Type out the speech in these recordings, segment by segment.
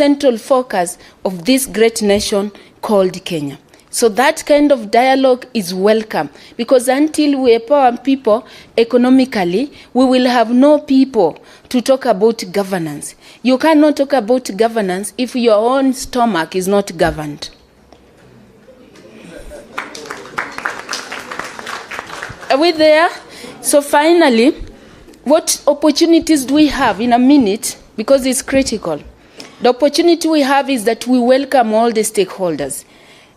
central focus of this great nation called Kenya. So that kind of dialogue is welcome, because until we empower people economically, we will have no people to talk about governance. You cannot talk about governance if your own stomach is not governed. Are we there? So finally, what opportunities do we have in a minute? Because it's critical. The opportunity we have is that we welcome all the stakeholders.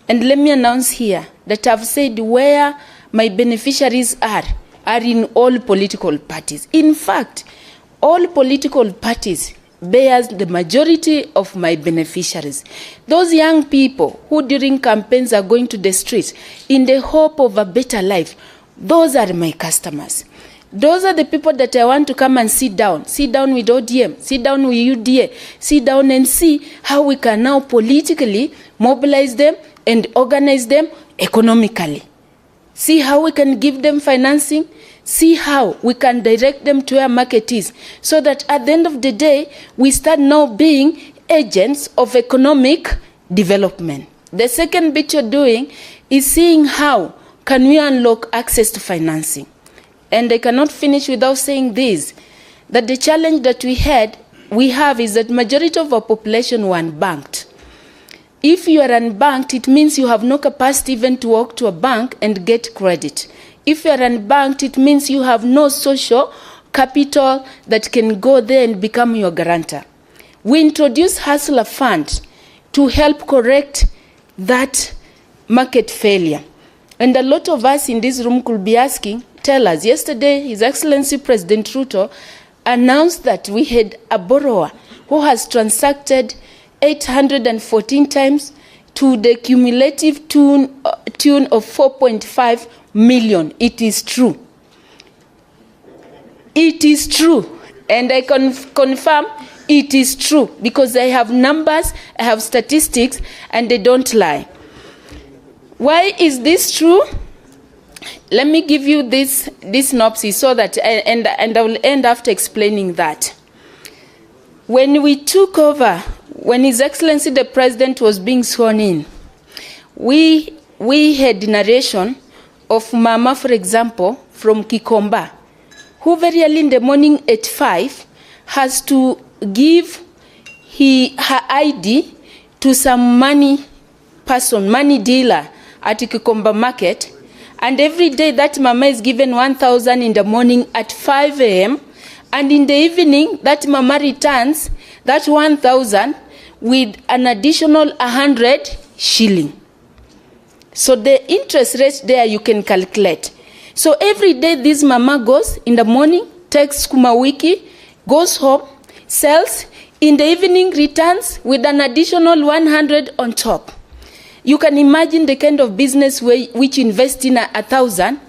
And let me announce here that I've said where my beneficiaries are in all political parties. In fact, all political parties bears the majority of my beneficiaries. Those young people who during campaigns are going to the streets in the hope of a better life, those are my customers. Those are the people that I want to come and sit down with ODM, sit down with UDA, sit down and see how we can now politically mobilize them and organize them economically. See how we can give them financing, see how we can direct them to where market is, so that at the end of the day, we start now being agents of economic development. The second bit you're doing is seeing how can we unlock access to financing. And I cannot finish without saying this, that the challenge that we have is that majority of our population were unbanked. If you are unbanked, it means you have no capacity even to walk to a bank and get credit. If you are unbanked, it means you have no social capital that can go there and become your guarantor. We introduced Hustler Fund to help correct that market failure. And a lot of us in this room could be asking, tell us, yesterday His Excellency President Ruto announced that we had a borrower who has transacted 814 times to the cumulative tune of 4.5 million. It is true. It is true. And I can confirm it is true, because I have numbers, I have statistics, and they don't lie. Why is this true? Let me give you this synopsis so that, and I will end after explaining that. When we took over, when His Excellency the President was being sworn in, we had narration of Mama, for example, from Kikomba, who very early in the morning at 5 has to give her ID to some money dealer at Kikomba market, and every day that Mama is given 1,000 in the morning at 5 a.m., and in the evening that Mama returns that 1,000 with an additional 100 shilling. So the interest rate there you can calculate. So every day this Mama goes in the morning, takes Kuma wiki, goes home, sells, in the evening returns with an additional 100 on top. You can imagine the kind of business which you invest in 1,000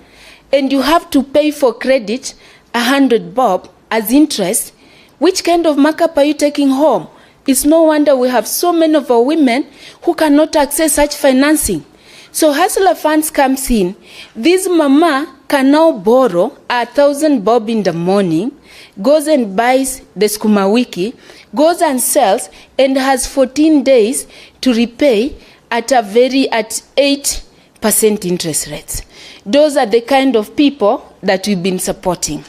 and you have to pay for credit 100 bob as interest. Which kind of markup are you taking home? It's no wonder we have so many of our women who cannot access such financing. So Hustler Funds comes in. This Mama can now borrow 1,000 bob in the morning, goes and buys the Skuma Wiki, goes and sells, and has 14 days to repay at 8% interest rates. Those are the kind of people that we've been supporting.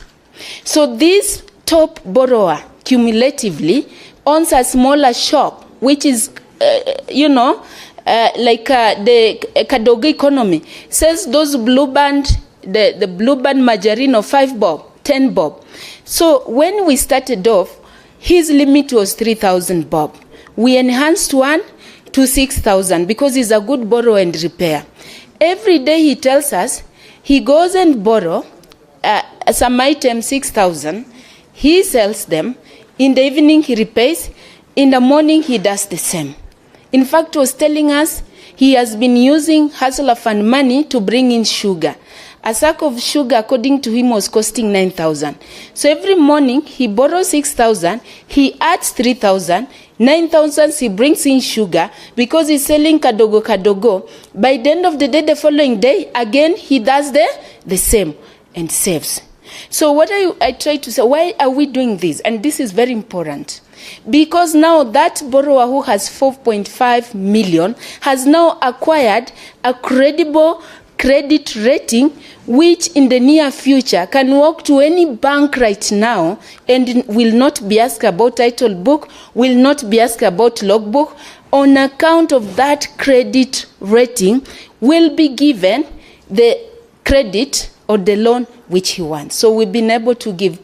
So this top borrower cumulatively owns a smaller shop, which is, like the Kadogo economy, sells those blue band, the blue band margarine of 5 bob, 10 bob. So when we started off, his limit was 3,000 bob. We enhanced one to 6,000 because he's a good borrower and repair. Every day he tells us he goes and borrow some items 6,000. He sells them. In the evening he repays. In the morning he does the same. In fact, he was telling us he has been using Hustler Fund money to bring in sugar. A sack of sugar, according to him, was costing 9,000. So every morning he borrows 6,000. He adds 3,000. 9,000 he brings in sugar because he's selling kadogo. By the end of the day, the following day, again, he does the same and saves. So what I try to say, why are we doing this? And this is very important. because now that borrower who has 4.5 million has now acquired a credible credit rating, which in the near future can walk to any bank right now and will not be asked about title book, will not be asked about logbook. On account of that credit rating, will be given the credit or the loan which he wants. So we've been able to give